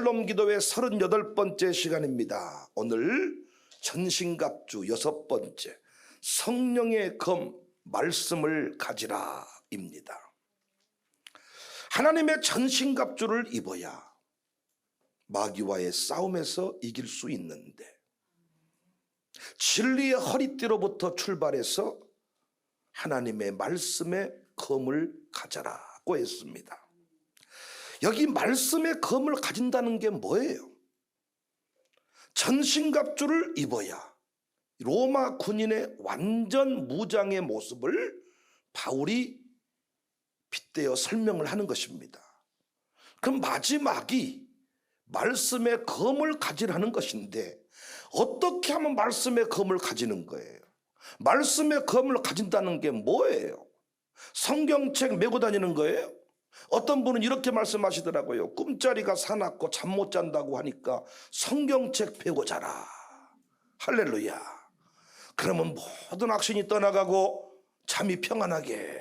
샬롬 기도회 38번째 시간입니다. 오늘 전신갑주 6번째, 성령의 검 말씀을 가지라 입니다. 하나님의 전신갑주를 입어야 마귀와의 싸움에서 이길 수 있는데, 진리의 허리띠로부터 출발해서 하나님의 말씀의 검을 가져라고 했습니다. 여기 말씀의 검을 가진다는 게 뭐예요? 전신갑주를 입어야 로마 군인의 완전 무장의 모습을 바울이 빗대어 설명을 하는 것입니다. 그럼 마지막이 말씀의 검을 가지라는 것인데, 어떻게 하면 말씀의 검을 가지는 거예요? 말씀의 검을 가진다는 게 뭐예요? 성경책 메고 다니는 거예요? 어떤 분은 이렇게 말씀하시더라고요. 꿈자리가 사납고 잠 못 잔다고 하니까 성경책 펴고 자라. 할렐루야. 그러면 모든 악신이 떠나가고 잠이 평안하게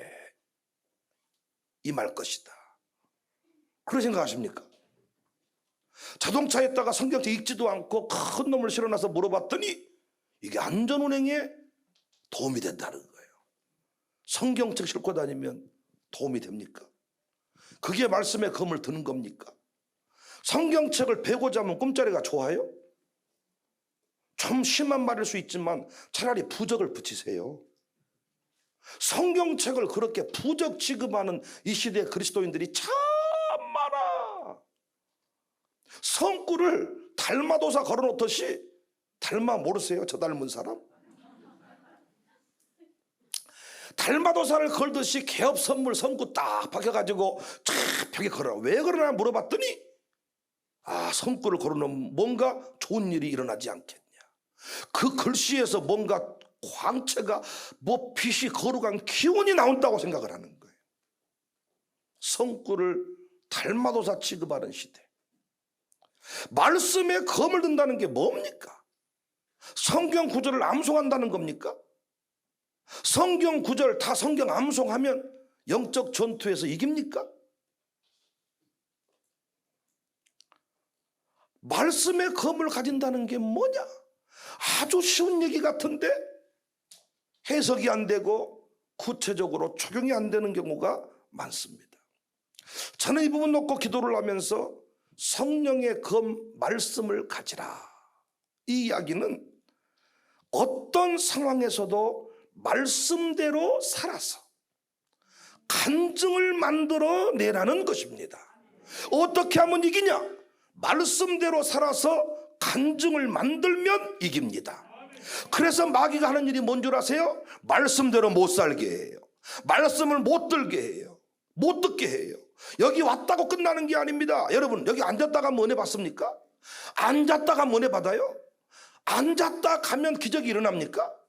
임할 것이다. 그렇게 생각하십니까? 자동차에다가 성경책 읽지도 않고 큰 놈을 실어놔서 물어봤더니 이게 안전운행에 도움이 된다는 거예요. 성경책 싣고 다니면 도움이 됩니까? 그게 말씀의 검을 드는 겁니까? 성경책을 베고 자면 꿈자리가 좋아요? 좀 심한 말일 수 있지만 차라리 부적을 붙이세요. 성경책을 그렇게 부적 취급하는 이 시대의 그리스도인들이 참 많아. 성구를 달마도사 걸어놓듯이, 달마 모르세요? 저 닮은 사람? 달마도사를 걸듯이 개업 선물 성구 딱 박혀가지고 쫙 벽에 걸어. 왜 그러나 물어봤더니, 성구를 걸어놓으면 뭔가 좋은 일이 일어나지 않겠냐. 그 글씨에서 뭔가 광채가, 빛이 거룩한 기운이 나온다고 생각을 하는 거예요. 성구를 달마도사 취급하는 시대. 말씀에 검을 든다는 게 뭡니까? 성경 구절을 암송한다는 겁니까? 성경 구절 다 성경 암송하면 영적 전투에서 이깁니까? 말씀의 검을 가진다는 게 뭐냐? 아주 쉬운 얘기 같은데 해석이 안 되고 구체적으로 적용이 안 되는 경우가 많습니다. 저는 이 부분 놓고 기도를 하면서 성령의 검 말씀을 가지라, 이 이야기는 어떤 상황에서도 말씀대로 살아서 간증을 만들어내라는 것입니다. 어떻게 하면 이기냐? 말씀대로 살아서 간증을 만들면 이깁니다. 그래서 마귀가 하는 일이 뭔 줄 아세요? 말씀대로 못 살게 해요. 말씀을 못 들게 해요. 못 듣게 해요. 여기 왔다고 끝나는 게 아닙니다. 여러분, 여기 앉았다가 은혜 받습니까? 앉았다가 은혜 받아요? 앉았다 가면 기적이 일어납니까?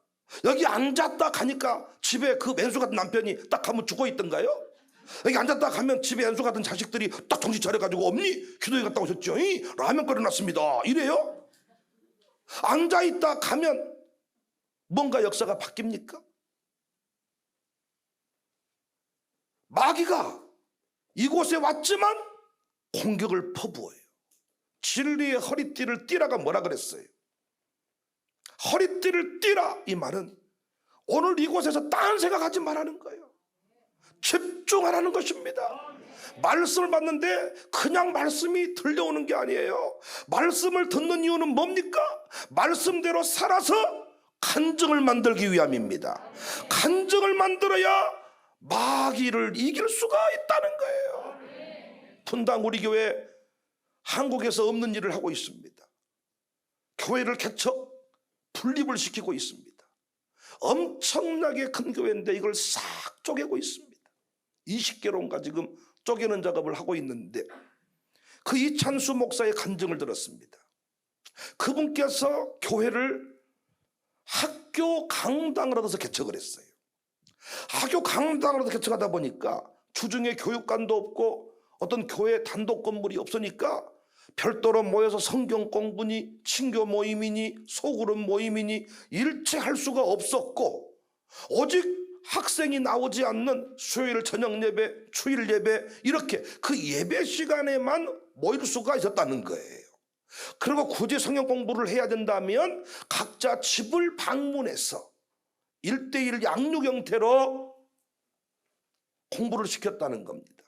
여기 앉았다 가니까 집에 그 왼수 같은 남편이 딱 하면 죽어 있던가요? 여기 앉았다 가면 집에 왼수 같은 자식들이 딱 정신 차려가지고, 엄니 기도회 갔다 오셨죠? 라면 끓여놨습니다. 이래요? 앉아있다 가면 뭔가 역사가 바뀝니까? 마귀가 이곳에 왔지만 공격을 퍼부어요. 진리의 허리띠를 띠라가 뭐라 그랬어요? 허리띠를 띠라, 이 말은 오늘 이곳에서 딴 생각하지 말라는 거예요. 집중하라는 것입니다. 말씀을 받는데 그냥 말씀이 들려오는 게 아니에요. 말씀을 듣는 이유는 뭡니까? 말씀대로 살아서 간증을 만들기 위함입니다. 간증을 만들어야 마귀를 이길 수가 있다는 거예요. 분당 우리 교회 한국에서 없는 일을 하고 있습니다. 교회를 개척 분립을 시키고 있습니다. 엄청나게 큰 교회인데 이걸 싹 쪼개고 있습니다. 20개론가 지금 쪼개는 작업을 하고 있는데, 그 이찬수 목사의 간증을 들었습니다. 그분께서 교회를 학교 강당을 얻어서 개척을 했어요. 학교 강당을 얻어서 개척하다 보니까 주중에 교육관도 없고 어떤 교회 단독 건물이 없으니까 별도로 모여서 성경 공부니 친교 모임이니 소그룹 모임이니 일체 할 수가 없었고, 오직 학생이 나오지 않는 수요일 저녁 예배, 주일 예배, 이렇게 그 예배 시간에만 모일 수가 있었다는 거예요. 그리고 굳이 성경 공부를 해야 된다면 각자 집을 방문해서 1:1 양육 형태로 공부를 시켰다는 겁니다.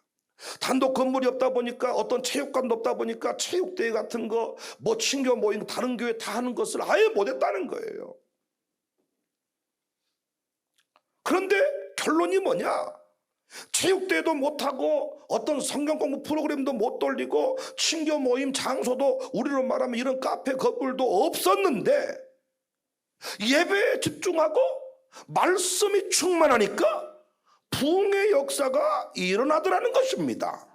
단독 건물이 없다 보니까, 어떤 체육관도 없다 보니까 체육대회 같은 거, 뭐 친교 모임 다른 교회 다 하는 것을 아예 못했다는 거예요. 그런데 결론이 뭐냐? 체육대회도 못하고 어떤 성경 공부 프로그램도 못 돌리고 친교 모임 장소도 우리로 말하면 이런 카페 건물도 없었는데 예배에 집중하고 말씀이 충만하니까 부흥의 역사가 일어나더라는 것입니다.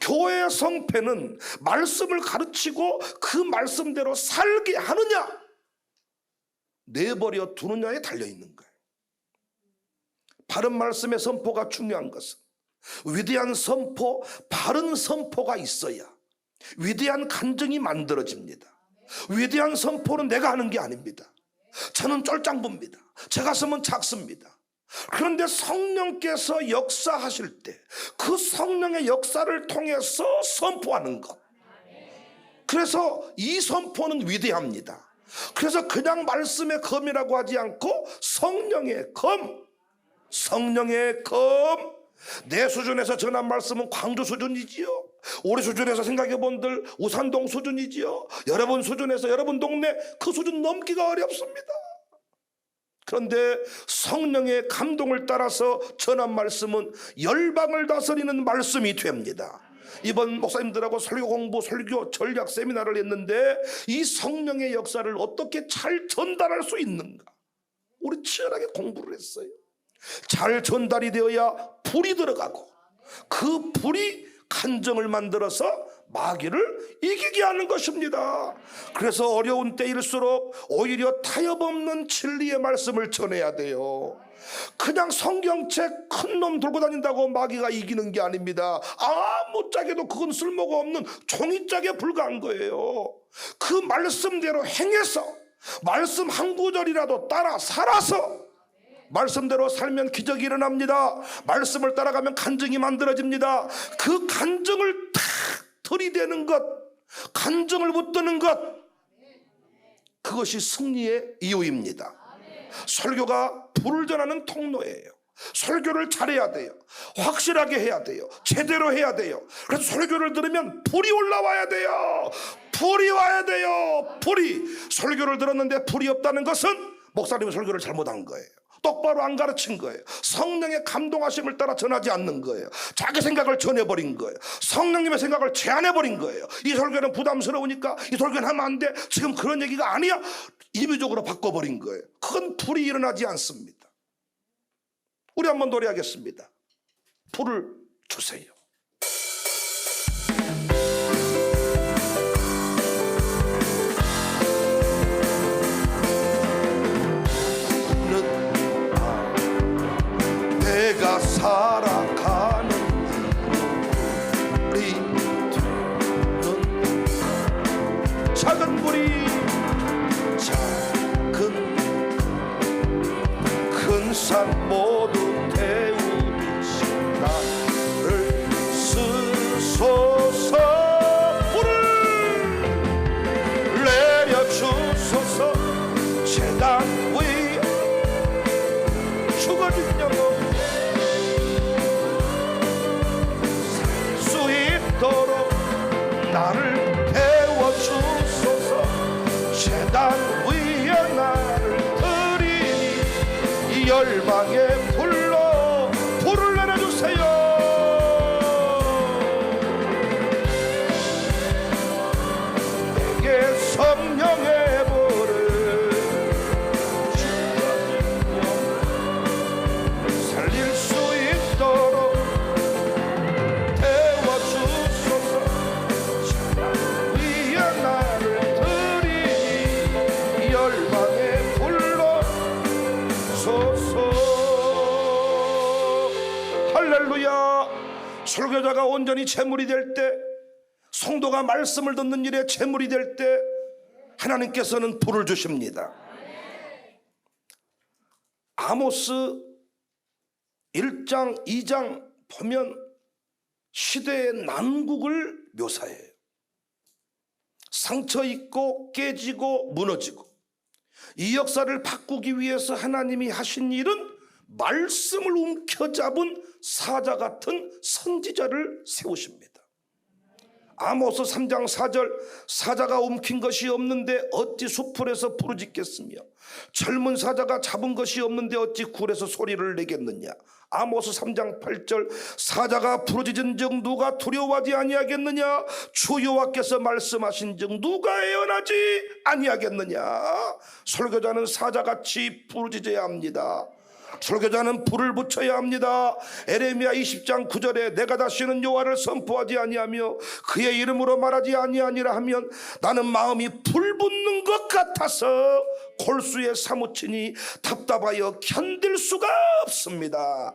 교회의 성패는 말씀을 가르치고 그 말씀대로 살게 하느냐 내버려 두느냐에 달려있는 거예요. 바른 말씀의 선포가 중요한 것은 위대한 선포, 바른 선포가 있어야 위대한 간증이 만들어집니다. 위대한 선포는 내가 하는 게 아닙니다. 저는 쫄짱부입니다. 제 가슴은 작습니다. 그런데 성령께서 역사하실 때 그 성령의 역사를 통해서 선포하는 것, 그래서 이 선포는 위대합니다. 그래서 그냥 말씀의 검이라고 하지 않고 성령의 검, 성령의 검. 내 수준에서 전한 말씀은 광주 수준이지요. 우리 수준에서 생각해 본들 우산동 수준이지요. 여러분 수준에서 여러분 동네 그 수준 넘기가 어렵습니다. 그런데 성령의 감동을 따라서 전한 말씀은 열방을 다스리는 말씀이 됩니다. 이번 목사님들하고 설교 공부, 설교 전략 세미나를 했는데 이 성령의 역사를 어떻게 잘 전달할 수 있는가 우리 치열하게 공부를 했어요. 잘 전달이 되어야 불이 들어가고 그 불이 간증을 만들어서 마귀를 이기게 하는 것입니다. 그래서 어려운 때일수록 오히려 타협 없는 진리의 말씀을 전해야 돼요. 그냥 성경책 큰 놈 들고 다닌다고 마귀가 이기는 게 아닙니다. 아무짝에도 그건 쓸모가 없는 종이짝에 불과한 거예요. 그 말씀대로 행해서 말씀 한 구절이라도 따라 살아서 말씀대로 살면 기적이 일어납니다. 말씀을 따라가면 간증이 만들어집니다. 그 간증을 탁 들이대는 것, 간증을 붙드는 것, 그것이 승리의 이유입니다. 설교가 불을 전하는 통로예요. 설교를 잘해야 돼요. 확실하게 해야 돼요. 제대로 해야 돼요. 그래서 설교를 들으면 불이 올라와야 돼요. 불이 와야 돼요. 불이. 설교를 들었는데 불이 없다는 것은 목사님은 설교를 잘못한 거예요. 똑바로 안 가르친 거예요. 성령의 감동하심을 따라 전하지 않는 거예요. 자기 생각을 전해버린 거예요. 성령님의 생각을 제안해버린 거예요. 이 설교는 부담스러우니까 이 설교는 하면 안 돼. 지금 그런 얘기가 아니야. 임의적으로 바꿔버린 거예요. 그건 불이 일어나지 않습니다. 우리 한번 노래하겠습니다. 불을 주세요. 내가 살아가는 우리 뒤는 작은 불이 작은 큰 산 모두 태우신 나를 쓰소서. 불을 내려주소서. 제단 위에 죽어진 영혼 나를 태워주소서. 제단 위에 나를 드리니 이 열방의 불로 불을 내려주세요. 내게 성령의 불을 살릴 수 있도록 설교자가 온전히 제물이 될 때, 성도가 말씀을 듣는 일에 제물이 될 때 하나님께서는 불을 주십니다. 아모스 1장 2장 보면 시대의 난국을 묘사해요. 상처 있고 깨지고 무너지고 이 역사를 바꾸기 위해서 하나님이 하신 일은 말씀을 움켜잡은 사자 같은 선지자를 세우십니다. 아모스 3장 4절 사자가 움킨 것이 없는데 어찌 수풀에서 부르짖겠으며 젊은 사자가 잡은 것이 없는데 어찌 굴에서 소리를 내겠느냐. 아모스 3장 8절 사자가 부르짖은즉 누가 두려워하지 아니하겠느냐. 주 여호와께서 말씀하신즉 누가 애원하지 아니하겠느냐. 설교자는 사자같이 부르짖어야 합니다. 설교자는 불을 붙여야 합니다. 에레미야 20장 9절에 내가 다시는 여호와를 선포하지 아니하며 그의 이름으로 말하지 아니하니라 하면 나는 마음이 불 붙는 것 같아서 골수에 사무치니 답답하여 견딜 수가 없습니다.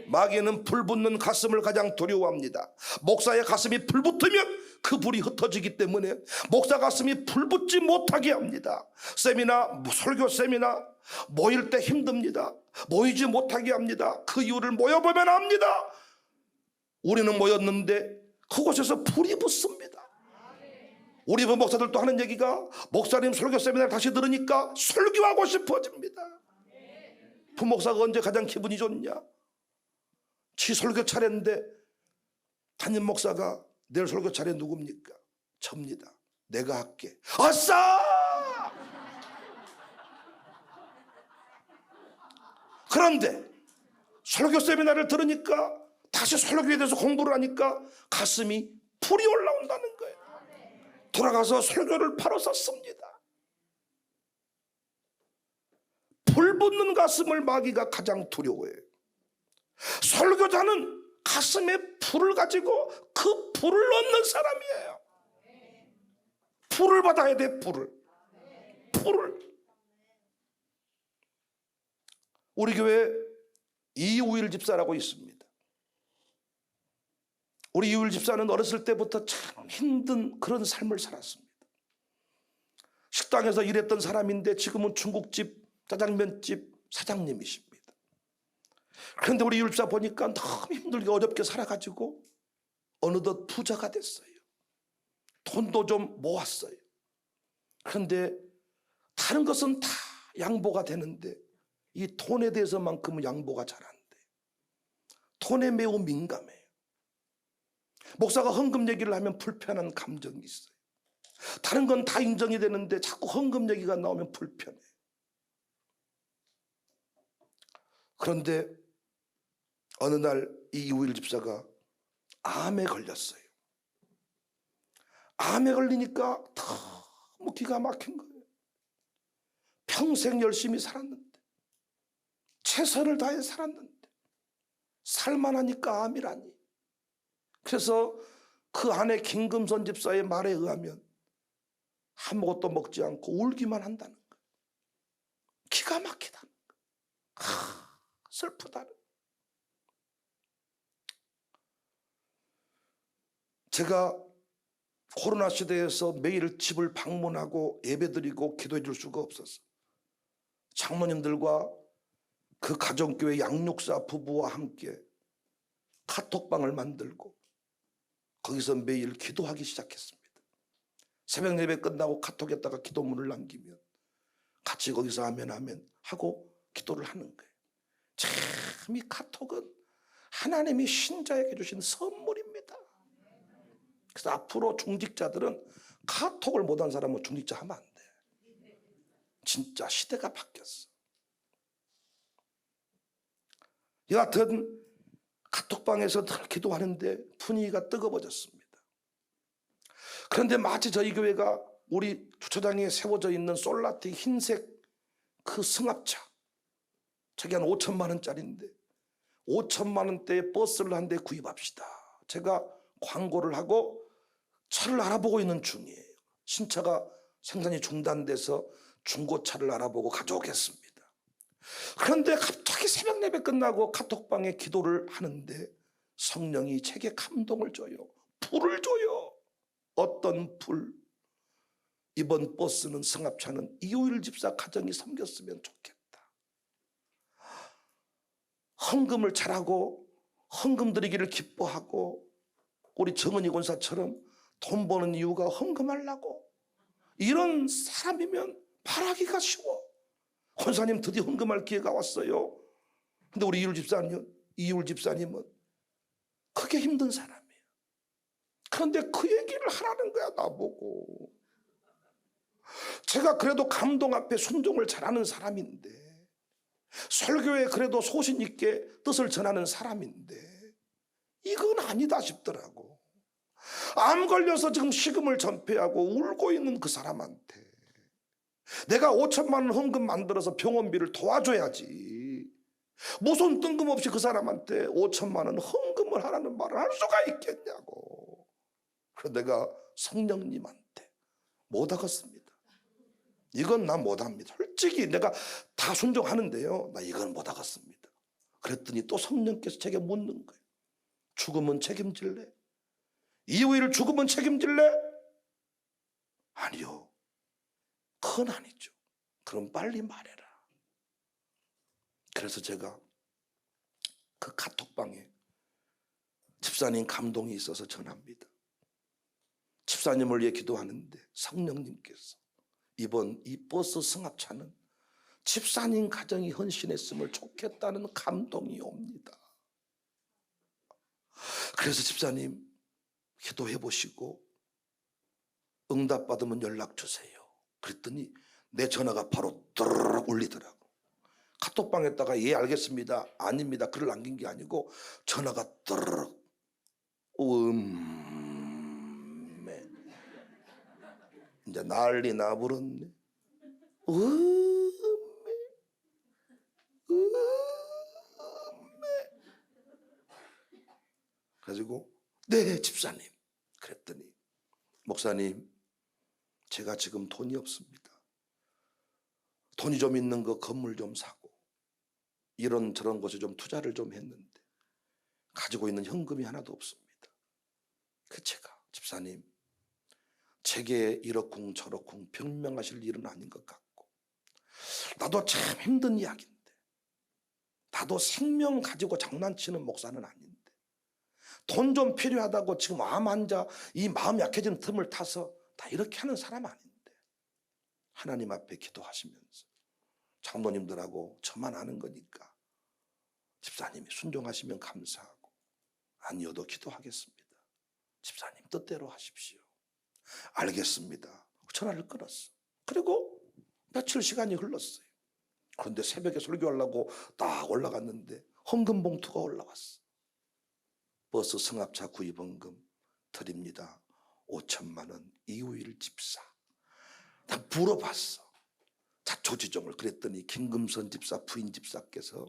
마귀는 불 붙는 가슴을 가장 두려워합니다. 목사의 가슴이 불 붙으면 그 불이 흩어지기 때문에 목사 가슴이 불 붙지 못하게 합니다. 세미나 설교 세미나 모일 때 힘듭니다. 모이지 못하게 합니다. 그 이유를 모여보면 압니다. 우리는 모였는데 그곳에서 불이 붙습니다. 우리 목사들도 하는 얘기가 목사님 설교 세미나를 다시 들으니까 설교하고 싶어집니다. 부목사가 언제 가장 기분이 좋냐? 지 설교 차례인데 담임 목사가 내일 설교 차례 누굽니까? 접니다. 내가 할게. 아싸! 그런데 설교 세미나를 들으니까 다시 설교에 대해서 공부를 하니까 가슴이 불이 올라온다는 거예요. 돌아가서 설교를 바로 썼습니다. 불 붙는 가슴을 마귀가 가장 두려워해요. 설교자는 가슴에 불을 가지고 그 불을 얻는 사람이에요. 불을 받아야 돼. 불을. 우리 교회 이우일 집사라고 있습니다. 우리 이우일 집사는 어렸을 때부터 참 힘든 그런 삶을 살았습니다. 식당에서 일했던 사람인데 지금은 중국집 짜장면집 사장님이십니다. 그런데 우리 이우일 집사 보니까 너무 힘들게 어렵게 살아가지고 어느덧 부자가 됐어요. 돈도 좀 모았어요. 그런데 다른 것은 다 양보가 되는데 이 돈에 대해서만큼은 양보가 잘 안 돼요. 돈에 매우 민감해요. 목사가 헌금 얘기를 하면 불편한 감정이 있어요. 다른 건 다 인정이 되는데 자꾸 헌금 얘기가 나오면 불편해요. 그런데 어느 날 이 이우일 집사가 암에 걸렸어요. 암에 걸리니까 너무 기가 막힌 거예요. 평생 열심히 살았는데 최선을 다해 살았는데 살만하니까 암이라니. 그래서 그 아내 김금선 집사의 말에 의하면 아무것도 먹지 않고 울기만 한다는 거예요. 기가 막히다는 거예요. 슬프다는. 제가 코로나 시대에서 매일 집을 방문하고 예배드리고 기도해 줄 수가 없었어요. 장로님들과 그 가정교회 양육사 부부와 함께 카톡방을 만들고 거기서 매일 기도하기 시작했습니다. 새벽 예배 끝나고 카톡에다가 기도문을 남기면 같이 거기서 아멘 하고 기도를 하는 거예요. 참 이 카톡은 하나님이 신자에게 주신 선물입니다. 그래서 앞으로 중직자들은 카톡을 못한 사람은 중직자 하면 안 돼. 진짜 시대가 바뀌었어. 여하튼 카톡방에서 늘 기도하는데 분위기가 뜨거워졌습니다. 그런데 마치 저희 교회가 우리 주차장에 세워져 있는 솔라티 흰색 그 승합차, 저게 한 5천만 원짜리인데 5천만 원대의 버스를 한 대 구입합시다. 제가 광고를 하고 차를 알아보고 있는 중이에요. 신차가 생산이 중단돼서 중고차를 알아보고 가져오겠습니다. 그런데 갑자기 새벽 예배 끝나고 카톡방에 기도를 하는데 성령이 제게 감동을 줘요. 불을 줘요. 어떤 불? 이번 버스는 승합차는 이우일 집사 가정이 섬겼으면 좋겠다. 헌금을 잘하고 헌금 드리기를 기뻐하고 우리 정은이 권사처럼 돈 버는 이유가 헌금하려고. 이런 사람이면 말하기가 쉬워. 권사님 드디어 헌금할 기회가 왔어요. 근데 우리 이율 집사님은 그게 힘든 사람이에요. 그런데 그 얘기를 하라는 거야, 나보고. 제가 그래도 감동 앞에 순종을 잘하는 사람인데, 설교에 그래도 소신 있게 뜻을 전하는 사람인데 이건 아니다 싶더라고. 암 걸려서 지금 식음을 전폐하고 울고 있는 그 사람한테 내가 5천만 원 헌금 만들어서 병원비를 도와줘야지, 무슨 뜬금없이 그 사람한테 5천만 원 헌금을 하라는 말을 할 수가 있겠냐고. 그래서 내가 성령님한테 못하겠습니다. 이건 나 못합니다. 솔직히 내가 다 순종하는데요, 나 이건 못하겠습니다. 그랬더니 또 성령께서 제게 묻는 거예요. 죽으면 책임질래? 이후일 죽으면 책임질래? 아니요, 그건 아니죠. 그럼 빨리 말해라. 그래서 제가 그 카톡방에 집사님 감동이 있어서 전합니다. 집사님을 위해 기도하는데 성령님께서 이번 이 버스 승합차는 집사님 가정이 헌신했음을 좋겠다는 감동이 옵니다. 그래서 집사님 기도해 보시고 응답 받으면 연락 주세요. 그랬더니 내 전화가 바로 드르륵 울리더라고. 카톡방에다가 예 알겠습니다, 아닙니다 글을 남긴 게 아니고 전화가 드르륵 이제 난리 나버렸네. 가지고 네 집사님. 그랬더니 목사님, 제가 지금 돈이 없습니다. 돈이 좀 있는 거 건물 좀 사고 이런저런 곳에 좀 투자를 좀 했는데 가지고 있는 현금이 하나도 없습니다. 그 제가 집사님, 제게 이러쿵 저러쿵 변명하실 일은 아닌 것 같고, 나도 참 힘든 이야기인데, 나도 생명 가지고 장난치는 목사는 아닌데 돈 좀 필요하다고 지금 암 환자 이 마음 약해지는 틈을 타서 다 이렇게 하는 사람 아닌데, 하나님 앞에 기도하시면서 장로님들하고 저만 아는 거니까 집사님이 순종하시면 감사하고 아니어도 기도하겠습니다. 집사님 뜻대로 하십시오. 알겠습니다. 전화를 끊었어. 그리고 며칠 시간이 흘렀어요. 그런데 새벽에 설교하려고 딱 올라갔는데 헌금 봉투가 올라왔어. 버스 승합차 구입원금 드립니다. 5천만 원 이후일 집사. 나 물어봤어, 자초지종을. 그랬더니 김금선 집사 부인 집사께서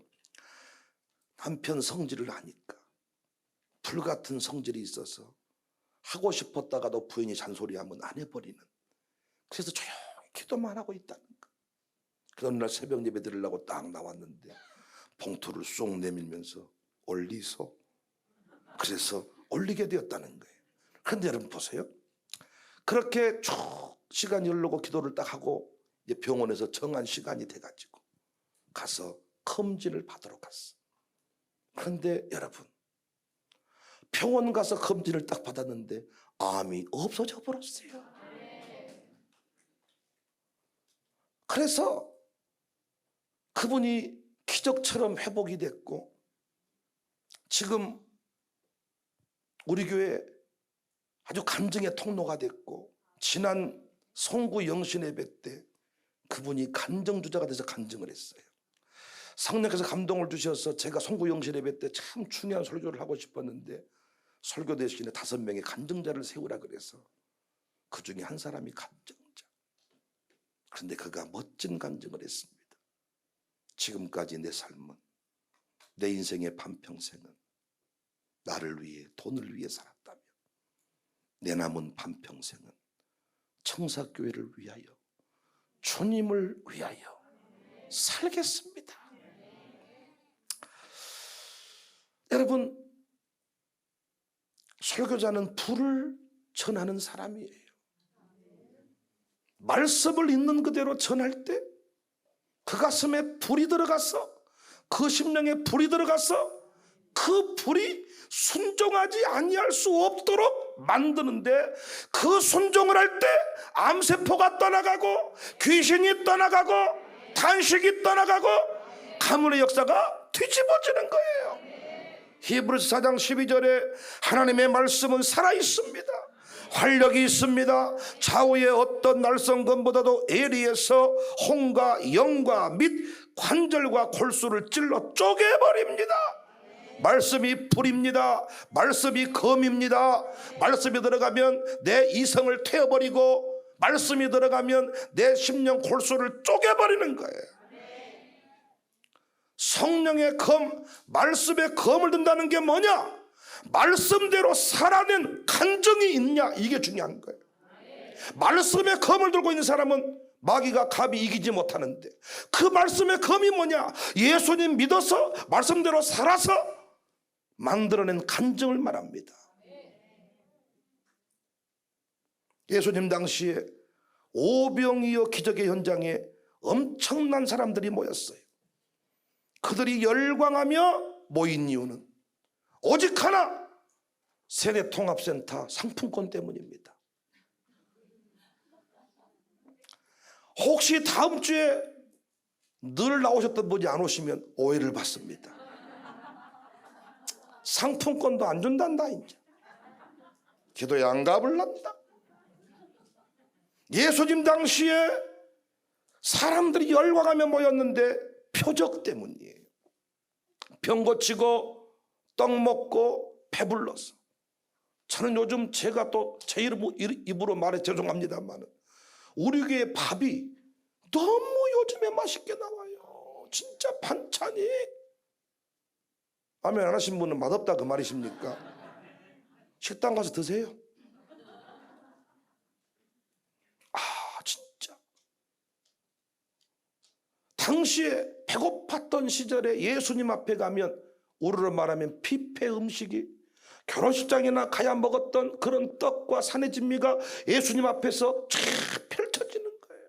남편 성질을 아니까 불같은 성질이 있어서 하고 싶었다가도 부인이 잔소리하면 안 해버리는, 그래서 조용히 기도만 하고 있다는 거. 그런 날 새벽 예배 드리려고 딱 나왔는데 봉투를 쏙 내밀면서 올리소. 그래서 올리게 되었다는 거예요. 그런데 여러분 보세요. 그렇게 쭉 시간이 흐르고 기도를 딱 하고 이제 병원에서 정한 시간이 돼가지고 가서 검진을 받으러 갔어. 그런데 여러분, 병원 가서 검진을 딱 받았는데 암이 없어져 버렸어요. 그래서 그분이 기적처럼 회복이 됐고 지금 우리 교회 아주 간증의 통로가 됐고, 지난 송구 영신 예배 때 그분이 간증주자가 돼서 간증을 했어요. 성령께서 감동을 주셔서 제가 송구 영신 예배 때 참 중요한 설교를 하고 싶었는데 설교 대신에 5명의 간증자를 세우라 그래서 그 중에 한 사람이 간증자. 그런데 그가 멋진 간증을 했습니다. 지금까지 내 삶은, 내 인생의 반평생은 나를 위해, 돈을 위해 살았다며 내 남은 반평생은 청사교회를 위하여, 주님을 위하여 살겠습니다. 여러분, 설교자는 불을 전하는 사람이에요. 말씀을 있는 그대로 전할 때 그 가슴에 불이 들어가서, 그 심령에 불이 들어가서 그 불이 순종하지 아니할 수 없도록 만드는데, 그 순종을 할 때 암세포가 떠나가고 귀신이 떠나가고 탄식이 떠나가고 가문의 역사가 뒤집어지는 거예요. 히브리서 4장 12절에 하나님의 말씀은 살아있습니다. 활력이 있습니다. 좌우의 어떤 날성검보다도 예리해서 혼과 영과 및 관절과 골수를 찔러 쪼개버립니다. 말씀이 불입니다. 말씀이 검입니다. 말씀이 들어가면 내 이성을 태워버리고, 말씀이 들어가면 내 심령 골수를 쪼개버리는 거예요. 성령의 검, 말씀의 검을 든다는 게 뭐냐? 말씀대로 살아낸 간증이 있냐, 이게 중요한 거예요. 말씀의 검을 들고 있는 사람은 마귀가 감히 이기지 못하는데, 그 말씀의 검이 뭐냐? 예수님 믿어서 말씀대로 살아서 만들어낸 간증을 말합니다. 예수님 당시에 오병이어 기적의 현장에 엄청난 사람들이 모였어요. 그들이 열광하며 모인 이유는 오직 하나, 세대통합센터 상품권 때문입니다. 혹시 다음 주에 늘 나오셨던 분이 안 오시면 오해를 받습니다. 상품권도 안 준단다. 이제 기도에 안 가불란다. 예수님 당시에 사람들이 열광하며 모였는데 표적 때문이에요. 병 고치고 떡 먹고 배불러서. 저는 요즘 제가 또 제 입으로 말해 죄송합니다만, 우리 교회 밥이 너무 요즘에 맛있게 나와요. 진짜 반찬이. 아멘 안 하신 분은 맛없다 그 말이십니까? 식당 가서 드세요. 진짜 당시에 배고팠던 시절에 예수님 앞에 가면, 우리로 말하면 뷔페 음식이, 결혼식장이나 가야 먹었던 그런 떡과 산의 진미가 예수님 앞에서 쫙 펼쳐지는 거예요.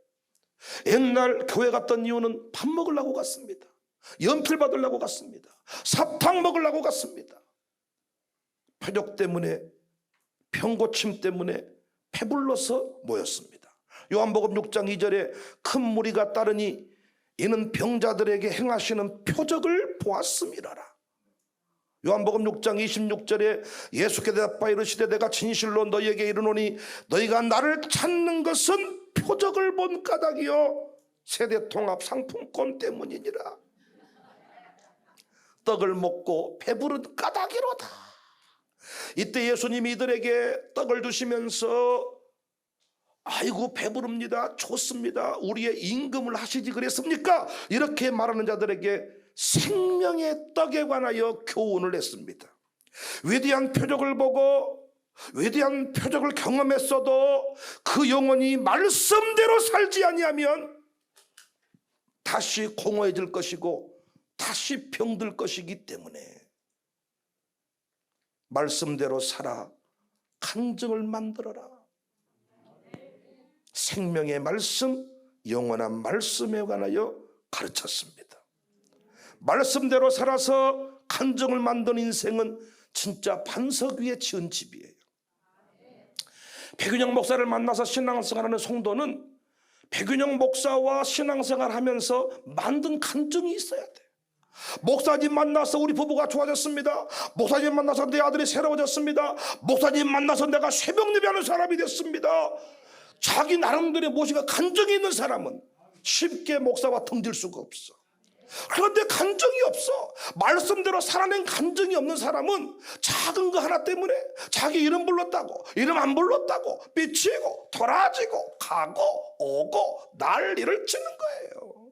옛날 교회 갔던 이유는 밥 먹으려고 갔습니다. 연필 받으려고 갔습니다. 사탕 먹으려고 갔습니다. 표적 때문에, 병고침 때문에 배불러서 모였습니다. 요한복음 6장 2절에 큰 무리가 따르니 이는 병자들에게 행하시는 표적을 보았음이라라. 요한복음 6장 26절에 예수께 대답하여 이르시되 내가 진실로 너희에게 이르노니 너희가 나를 찾는 것은 표적을 본 까닭이요 세대통합 상품권 때문이니라. 떡을 먹고 배부른 까닭이로다. 이때 예수님이 이들에게 떡을 주시면서 아이고 배부릅니다, 좋습니다, 우리의 임금을 하시지 그랬습니까? 이렇게 말하는 자들에게 생명의 떡에 관하여 교훈을 했습니다. 위대한 표적을 보고 위대한 표적을 경험했어도 그 영혼이 말씀대로 살지 아니하면 다시 공허해질 것이고 다시 병들 것이기 때문에 말씀대로 살아 간증을 만들어라. 생명의 말씀, 영원한 말씀에 관하여 가르쳤습니다. 말씀대로 살아서 간증을 만든 인생은 진짜 반석 위에 지은 집이에요. 백윤영 목사를 만나서 신앙생활하는 성도는 백윤영 목사와 신앙생활하면서 만든 간증이 있어야 돼. 목사님 만나서 우리 부부가 좋아졌습니다. 목사님 만나서 내 아들이 새로워졌습니다. 목사님 만나서 내가 새벽 예배하는 사람이 됐습니다. 자기 나름대로의 무엇인가 간증이 있는 사람은 쉽게 목사와 등질 수가 없어. 그런데 간증이 없어. 말씀대로 살아낸 간증이 없는 사람은 작은 거 하나 때문에 자기 이름 불렀다고 이름 안 불렀다고 삐치고 돌아지고 가고 오고 난리를 치는 거예요.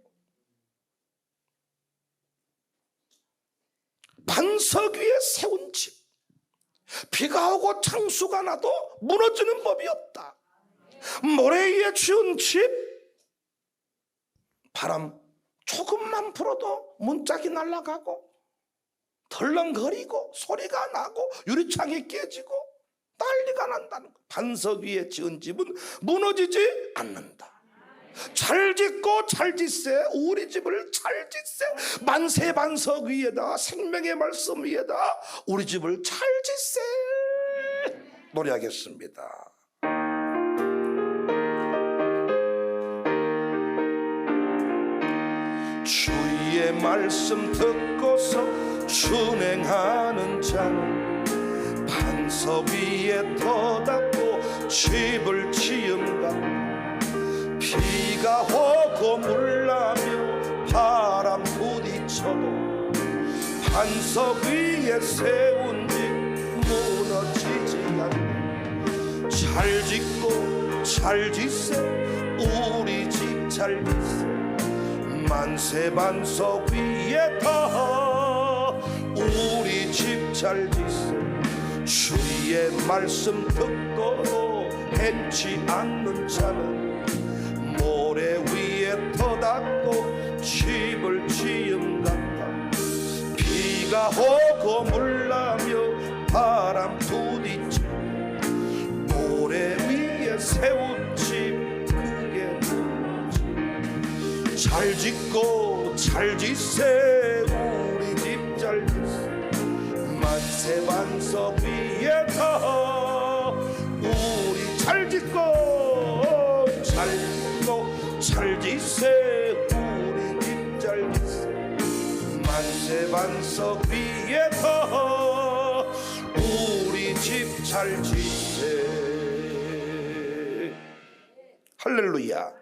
반석 위에 세운 집, 비가 오고 창수가 나도 무너지는 법이 없다. 모래 위에 지은 집, 바람 조금만 불어도 문짝이 날아가고 덜렁거리고 소리가 나고 유리창이 깨지고 난리가 난다는 거예요. 반석 위에 지은 집은 무너지지 않는다. 잘 짓고 잘 짓세. 우리 집을 잘 짓세. 만세 반석 위에다, 생명의 말씀 위에다 우리 집을 잘 짓세. 노래하겠습니다. 주의 말씀 듣고서 준행하는 자는 반석 위에 터닫고 집을 지은가. 비가 오고 물나며 바람 부딪혀도 반석 위에 세운 집 무너지지 않네. 잘 짓고 잘 짓세. 우리 집 잘 짓세. 만세 반석 위에다 우리 집 잘 짓세. 주의 말씀 듣고 행치 않는 자는 모래 위에 터닫고 집을 지은단다. 비가 오고 물나며 바람 부딪혀 모래 위에 세운 집 그게 무너지. 잘 짓고 잘 짓세. 우리 집 잘 짓세. 만세 반석 위에다 우리 잘 짓고 잘 짓세. 우리 집 잘 짓세. 만세 반석 위에다 우리 집 잘 짓세. 할렐루야.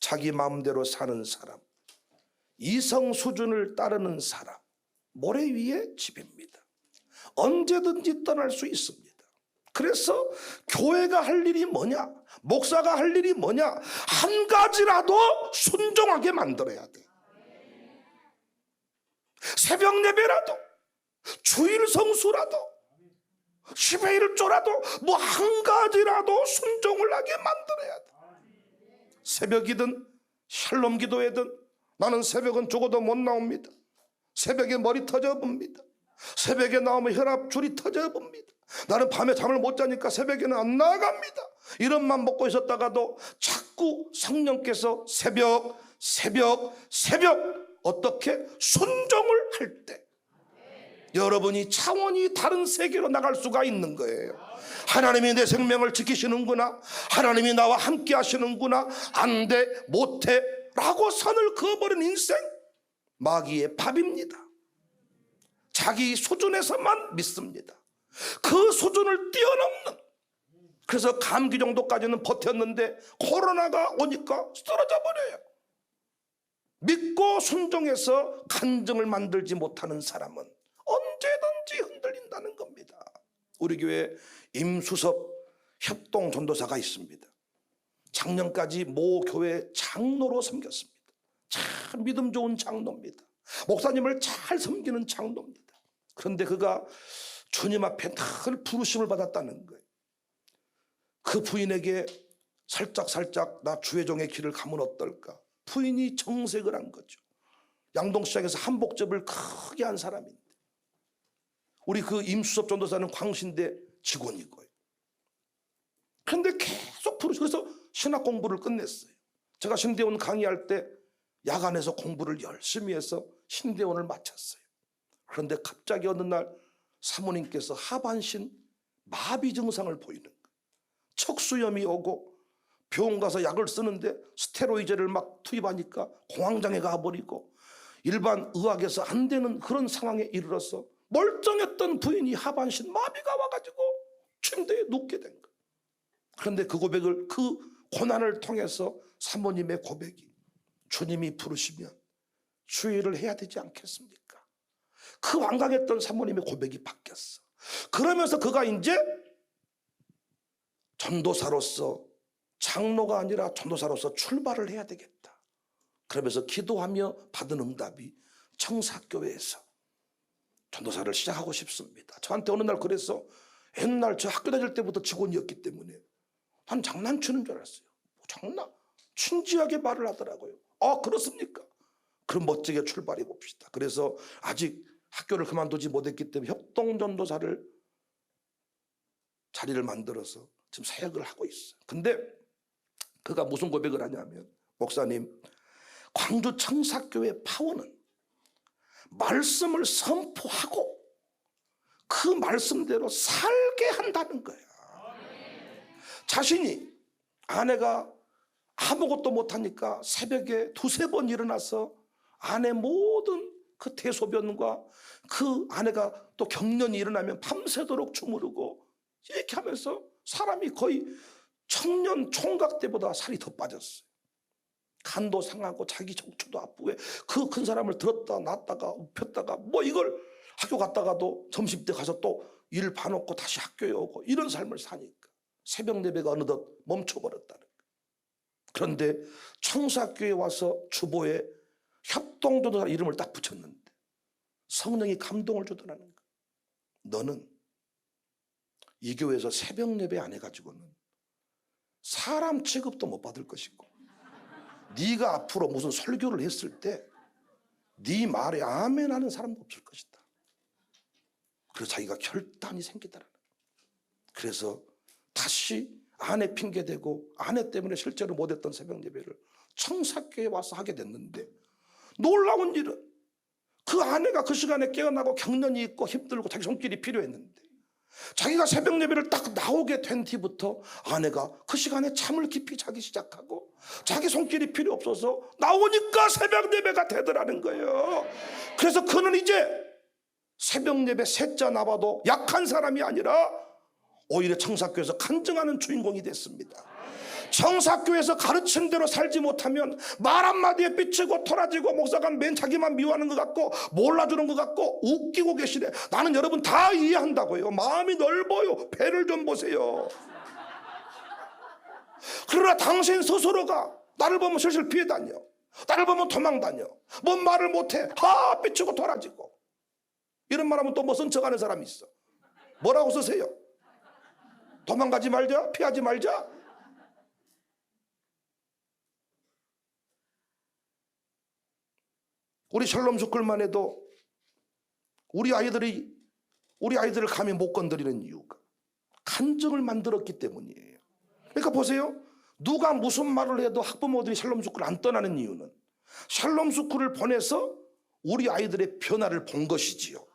자기 마음대로 사는 사람, 이성 수준을 따르는 사람, 모래 위에 집입니다. 언제든지 떠날 수 있습니다. 그래서 교회가 할 일이 뭐냐, 목사가 할 일이 뭐냐, 한 가지라도 순종하게 만들어야 돼. 새벽 예배라도, 주일 성수라도, 10회 1조라도 뭐 한 가지라도 순종을 하게 만들어야 돼. 새벽이든 샬롬 기도회든 나는 새벽은 죽어도 못 나옵니다. 새벽에 머리 터져 봅니다. 새벽에 나오면 혈압줄이 터져 봅니다. 나는 밤에 잠을 못 자니까 새벽에는 안 나갑니다. 이런 맘 먹고 있었다가도 자꾸 성령께서 새벽 어떻게 순종을 할 때 여러분이 차원이 다른 세계로 나갈 수가 있는 거예요. 하나님이 내 생명을 지키시는구나, 하나님이 나와 함께 하시는구나, 안 돼, 못해 라고 선을 그어버린 인생, 마귀의 밥입니다. 자기 수준에서만 믿습니다. 그 수준을 뛰어넘는, 그래서 감기 정도까지는 버텼는데 코로나가 오니까 쓰러져 버려요. 믿고 순종해서 간증을 만들지 못하는 사람은 언제든지 흔들린다는 겁니다. 우리 교회 임수섭 협동 전도사가 있습니다. 작년까지 모 교회 장로로 섬겼습니다. 참 믿음 좋은 장로입니다. 목사님을 잘 섬기는 장로입니다. 그런데 그가 주님 앞에 늘 부르심을 받았다는 거예요. 그 부인에게 살짝 나 주의 종의 길을 가면 어떨까. 부인이 정색을 한 거죠. 양동시장에서 한복접을 크게 한 사람인데, 우리 그 임수섭 전도사는 광신대 직원이고요. 그런데 계속 그래서 신학 공부를 끝냈어요. 제가 신대원 강의할 때 야간에서 공부를 열심히 해서 신대원을 마쳤어요. 그런데 갑자기 어느 날 사모님께서 하반신 마비 증상을 보이는 거예요. 척수염이 오고 병원 가서 약을 쓰는데 스테로이드를 막 투입하니까 공황장애 가버리고 일반 의학에서 안 되는 그런 상황에 이르러서 멀쩡했던 부인이 하반신 마비가 와가지고 침대에 눕게 된 거예요. 그런데 그 고백을, 그 고난을 통해서 사모님의 고백이, 주님이 부르시면 주의를 해야 되지 않겠습니까? 그 완강했던 사모님의 고백이 바뀌었어. 그러면서 그가 이제 전도사로서, 장로가 아니라 전도사로서 출발을 해야 되겠다. 그러면서 기도하며 받은 응답이 청사교회에서 전도사를 시작하고 싶습니다. 저한테 어느 날 그래서, 옛날 저 학교 다닐 때부터 직원이었기 때문에 난 장난치는 줄 알았어요. 장난? 진지하게 말을 하더라고요. 아, 그렇습니까? 그럼 멋지게 출발해 봅시다. 그래서 아직 학교를 그만두지 못했기 때문에 협동전도사를 자리를 만들어서 지금 사역을 하고 있어요. 근데 그가 무슨 고백을 하냐면, 목사님, 광주 청사교회 파워는 말씀을 선포하고 그 말씀대로 살게 한다는 거야. 자신이 아내가 아무것도 못하니까 새벽에 두세 번 일어나서 아내 모든 그 대소변과 그 아내가 또 경련이 일어나면 밤새도록 주무르고 이렇게 하면서 사람이 거의 청년 총각 때보다 살이 더 빠졌어요. 간도 상하고 자기 척추도 아프고, 그 큰 사람을 들었다 놨다가 눕혔다가 뭐 이걸 학교 갔다가도 점심때 가서 또 일 봐놓고 다시 학교에 오고 이런 삶을 사니까 새벽 예배가 어느덧 멈춰버렸다는 거예요. 그런데 청사교회에 와서 주보에 협동도다 이름을 딱 붙였는데 성령이 감동을 주더라는 거예요. 너는 이 교회에서 새벽 예배 안 해가지고는 사람 취급도 못 받을 것이고, 네가 앞으로 무슨 설교를 했을 때 네 말에 아멘 하는 사람도 없을 것이다. 그래서 자기가 결단이 생기더라는 거예요. 그래서 다시 아내 핑계대고 아내 때문에 실제로 못했던 새벽 예배를 청사교회에 와서 하게 됐는데, 놀라운 일은 그 아내가 그 시간에 깨어나고 경련이 있고 힘들고 자기 손길이 필요했는데, 자기가 새벽 예배를 딱 나오게 된 뒤부터 아내가 그 시간에 잠을 깊이 자기 시작하고 자기 손길이 필요 없어서 나오니까 새벽 예배가 되더라는 거예요. 그래서 그는 이제 새벽 예배 셋째 나와도 약한 사람이 아니라 오히려 청사교회에서 간증하는 주인공이 됐습니다. 청사교회에서 가르친 대로 살지 못하면 말 한마디에 삐치고 토라지고 목사가 맨 자기만 미워하는 것 같고 몰라주는 것 같고 웃기고 계시네. 나는 여러분 다 이해한다고요. 마음이 넓어요. 배를 좀 보세요. 그러나 당신 스스로가 나를 보면 슬슬 피해 다녀, 나를 보면 도망 다녀, 뭔 말을 못해, 삐치고 토라지고. 이런 말하면 또 뭐 쓴 척하는 사람이 있어. 뭐라고 쓰세요? 도망가지 말자, 피하지 말자. 우리 샬롬 스쿨만 해도 우리 아이들을 감히 못 건드리는 이유가 간증을 만들었기 때문이에요. 그러니까 보세요. 누가 무슨 말을 해도 학부모들이 샬롬 스쿨을 안 떠나는 이유는 샬롬 스쿨을 보내서 우리 아이들의 변화를 본 것이지요.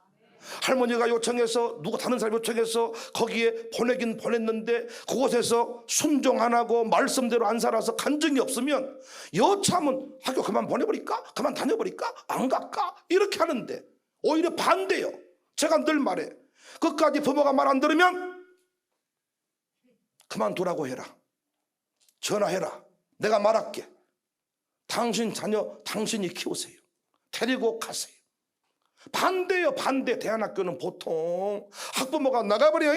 할머니가 요청해서 누가 다른 사람이 요청해서 거기에 보내긴 보냈는데 그곳에서 순종 안 하고 말씀대로 안 살아서 간증이 없으면 여차하면 학교 그만 보내버릴까? 그만 다녀버릴까? 안 갈까? 이렇게 하는데 오히려 반대요. 제가 늘 말해, 끝까지 부모가 말 안 들으면 그만두라고 해라. 전화해라. 내가 말할게. 당신 자녀 당신이 키우세요. 데리고 가세요. 반대요, 반대. 대안학교는 보통 학부모가 나가버려.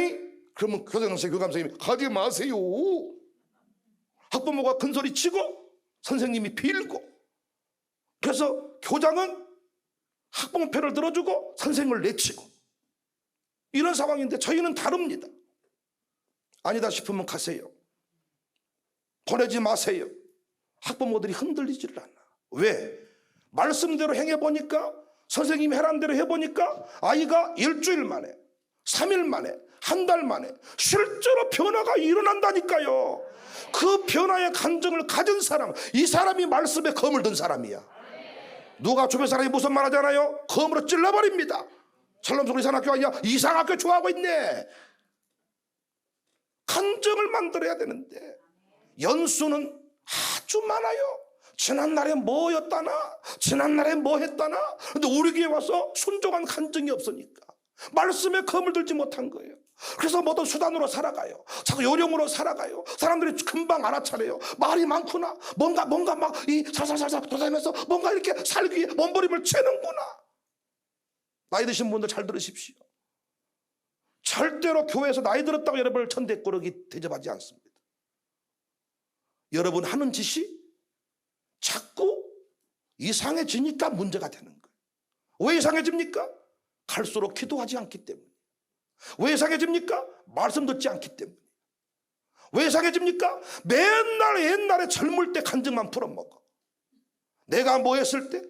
그러면 교감선생님이 가지 마세요. 학부모가 큰소리 치고 선생님이 빌고, 그래서 교장은 학부모표를 들어주고 선생님을 내치고, 이런 상황인데 저희는 다릅니다. 아니다 싶으면 가세요. 보내지 마세요. 학부모들이 흔들리지를 않아. 왜? 말씀대로 행해보니까, 선생님이 해란 대로 해보니까 아이가 일주일 만에, 3일 만에, 한 달 만에 실제로 변화가 일어난다니까요. 그 변화의 감정을 가진 사람, 이 사람이 말씀에 검을 든 사람이야. 누가 주변 사람이 무슨 말 하잖아요. 검으로 찔러버립니다. 샬롬스쿨 이상학교 아니야? 이상학교 좋아하고 있네. 감정을 만들어야 되는데 연수는 아주 많아요. 지난날에 뭐였다나, 지난날에 뭐 했다나. 근데 우리 교회 와서 순종한 간증이 없으니까 말씀에 검을 들지 못한 거예요. 그래서 모든 수단으로 살아가요. 자꾸 요령으로 살아가요. 사람들이 금방 알아차려요. 말이 많구나. 뭔가 막 이 살살살살 돌아다니면서 뭔가 이렇게 살기 위해 몸부림을 채는구나. 나이 드신 분들 잘 들으십시오. 절대로 교회에서 나이 들었다고 여러분을 천대꾸러기 대접하지 않습니다. 여러분 하는 짓이 자꾸 이상해지니까 문제가 되는 거예요. 왜 이상해집니까? 갈수록 기도하지 않기 때문에. 왜 이상해집니까? 말씀 듣지 않기 때문에. 왜 이상해집니까? 맨날 옛날에 젊을 때 간증만 풀어먹어. 내가 뭐 했을 때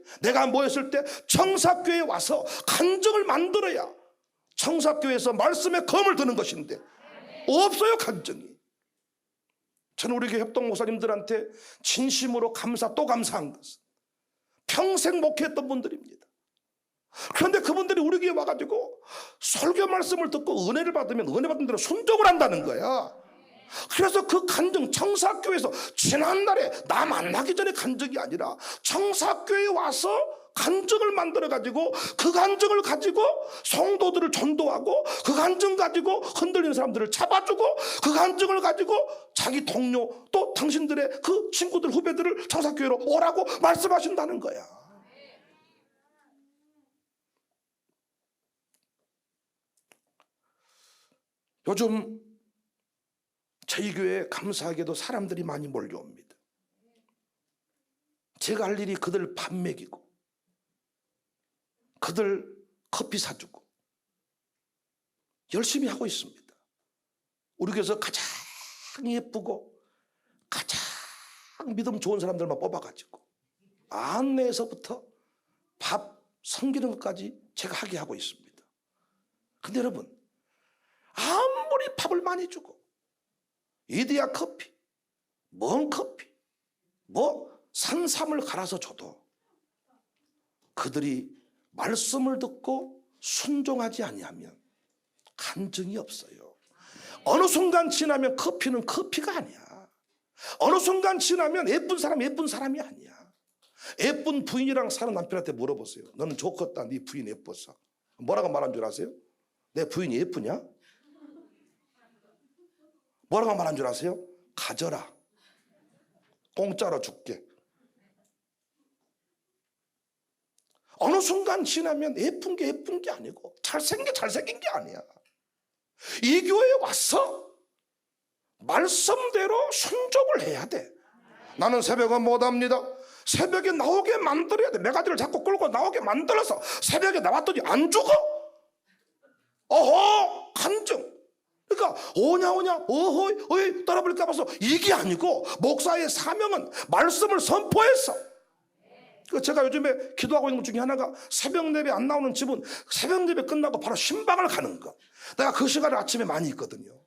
청사교회에 와서 간증을 만들어야 청사교회에서 말씀에 검을 드는 것인데 없어요, 간증이. 저는 우리 교회 협동 목사님들한테 진심으로 감사 또 감사한 것은 평생 목회했던 분들입니다. 그런데 그분들이 우리 교회 와가지고 설교 말씀을 듣고 은혜를 받으면 은혜 받은 대로 순종을 한다는 거야. 그래서 그 간증, 청사교회에서 지난날에 나 만나기 전에 간증이 아니라 청사교회에 와서 간증을 만들어가지고 그 간증을 가지고 성도들을 전도하고 그 간증 가지고 흔들리는 사람들을 잡아주고 그 간증을 가지고 자기 동료 또 당신들의 그 친구들 후배들을 청사교회로 오라고 말씀하신다는 거야. 요즘 저희 교회에 감사하게도 사람들이 많이 몰려옵니다. 제가 할 일이 그들 밥 먹이고 그들 커피 사주고 열심히 하고 있습니다. 우리 교회에서 가장 예쁘고 가장 믿음 좋은 사람들만 뽑아가지고 안내에서부터 밥 섬기는 것까지 제가 하게 하고 있습니다. 근데 여러분, 아무리 밥을 많이 주고 이디야 커피, 먼 커피, 뭐 산삼을 갈아서 줘도 그들이 말씀을 듣고 순종하지 아니하면 간증이 없어요. 어느 순간 지나면 커피는 커피가 아니야. 어느 순간 지나면 예쁜 사람 예쁜 사람이 아니야. 예쁜 부인이랑 사는 남편한테 물어보세요. 너는 좋겠다, 네 부인 예뻐서. 뭐라고 말한 줄 아세요? 내 부인이 예쁘냐? 뭐라고 말한 줄 아세요? 가져라. 공짜로 줄게. 어느 순간 지나면 예쁜 게 아니고 잘생긴 게 아니야. 이 교회에 와서 말씀대로 순종을 해야 돼. 나는 새벽은 못합니다. 새벽에 나오게 만들어야 돼. 메가지를 자꾸 끌고 나오게 만들어서 새벽에 나왔더니 안 죽어? 어허, 간증. 그러니까 오냐 어허이 어이 따라버릴까 봐서 이게 아니고 목사의 사명은 말씀을 선포해서. 제가 요즘에 기도하고 있는 것 중에 하나가 새벽 예배 안 나오는 집은 새벽 예배 끝나고 바로 신방을 가는 거. 내가 그 시간에 아침에 많이 있거든요.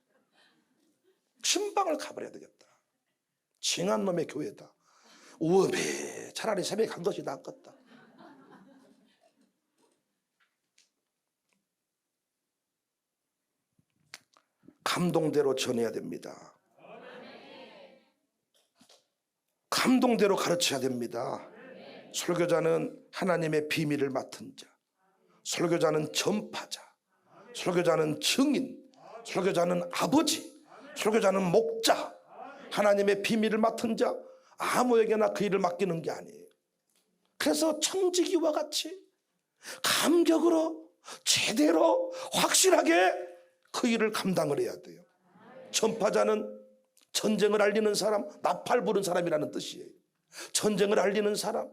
신방을 가버려야 되겠다. 징한 놈의 교회다. 우음해. 차라리 새벽에 간 것이 낫겠다. 감동대로 전해야 됩니다. 감동대로 가르쳐야 됩니다. 설교자는 하나님의 비밀을 맡은 자, 설교자는 전파자, 설교자는 증인, 설교자는 아버지, 설교자는 목자. 하나님의 비밀을 맡은 자, 아무에게나 그 일을 맡기는 게 아니에요. 그래서 청지기와 같이 감격으로 제대로 확실하게 그 일을 감당을 해야 돼요. 전파자는 전쟁을 알리는 사람, 나팔 부른 사람이라는 뜻이에요. 전쟁을 알리는 사람,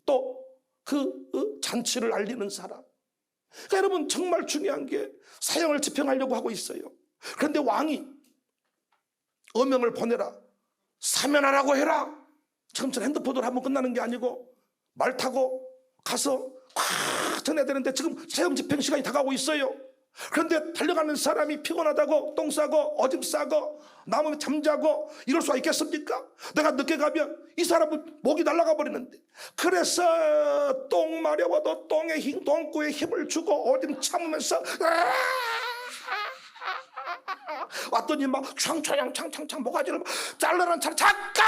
또 그 잔치를 알리는 사람. 그러니까 여러분, 정말 중요한 게 사형을 집행하려고 하고 있어요. 그런데 왕이 어명을 보내라, 사면하라고 해라. 지금처럼 핸드폰으로 하면 끝나는 게 아니고 말 타고 가서 꽉 전해야 되는데 지금 사형 집행 시간이 다가오고 있어요. 그런데 달려가는 사람이 피곤하다고 똥 싸고 오줌 싸고 남으면 잠자고 이럴 수가 있겠습니까? 내가 늦게 가면 이 사람은 목이 날아가 버리는데. 그래서 똥 마려워도 똥구에 힘을 주고 오줌 참으면서 왔더니 막 창창 모가지를 잘라란 차를 잠깐